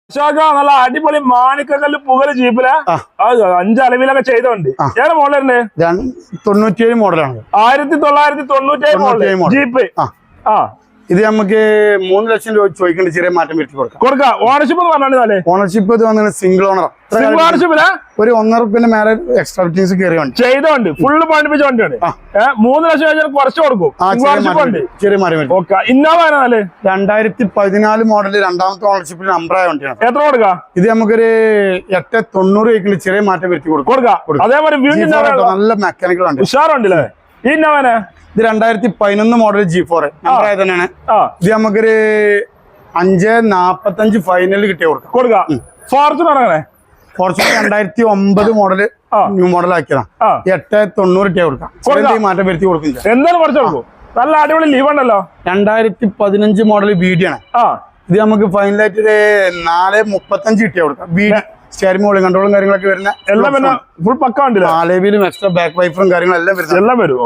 നല്ല അടിപൊളി മാണിക്കല്ല് പുകല് ജീപ്പില് 5 അളവിലൊക്കെ ചെയ്തോണ്ട് ഏറെ മോഡലുണ്ട് 97 മോഡലാണ് 1997 മോഡൽ ജീപ്പ് ഇത് നമുക്ക് 3 ലക്ഷം രൂപ ചോദിക്കേണ്ട ചെറിയ മാറ്റം വരുത്തി കൊടുക്കാം ഓണർഷിപ്പ് പറഞ്ഞാൽ ഓണർഷിപ്പ് ഇത് വന്നത് സിംഗിൾ ഓണർ ഓണർഷിപ്പില് ഒരു 1.5 മേലെ എക്സ്ട്രാ ഫിറ്റിംഗ്സ് കയറി ചെയ്തോണ്ട് ഫുള്ള് പണിപ്പിച്ച വണ്ടിയാണ് 3 ലക്ഷം കഴിഞ്ഞാൽ കുറച്ച് കൊടുക്കും ചെറിയ മാറ്റം ഇന്നോവ 2014 മോഡൽ രണ്ടാമത്തെ ഓണർഷിപ്പിൽ നമ്പറായ വണ്ടിയാണ് എത്ര കൊടുക്കാം ഇത് നമുക്കൊരു 890 ചോദിക്കേണ്ട ചെറിയ മാറ്റം വരുത്തി കൊടുക്കാം അതേപോലെ നല്ല മെക്കാനിക്കൽ ഉണ്ട് ഉഷാറുണ്ടല്ലേ ഈ ഇന്നോവനെ ഇത് 2011 മോഡൽ G4 നമ്പറായ തന്നെയാണ് ഇത് നമുക്കൊരു 545 ഫൈനൽ കിട്ടിയ കൊടുക്കാം Fortuner Fortuner 2009 model new model ആക്കിയതാണ് 890 കിട്ടിയ കൊടുക്കാം മാറ്റം വരുത്തി കൊടുക്കും എന്തായാലും കുറച്ച് കൊടുക്കും നല്ല അടിപൊളി ലീവ് ഉണ്ടല്ലോ 2015 മോഡൽ BD-ആണ് ഇത് നമുക്ക് ഫൈനലായിട്ട് 435 കിട്ടിയ കൊടുക്കാം BD സ്റ്റെയറിംഗ് മോളും കൺട്രോളും കാര്യങ്ങളൊക്കെ വരുന്ന എല്ലാം ഫുൾ പക്ക ഉണ്ടല്ലോ ആലേവിലും എക്സ്ട്രാ ബാക്ക് വൈഫറും കാര്യങ്ങളെല്ലാം എല്ലാം വരും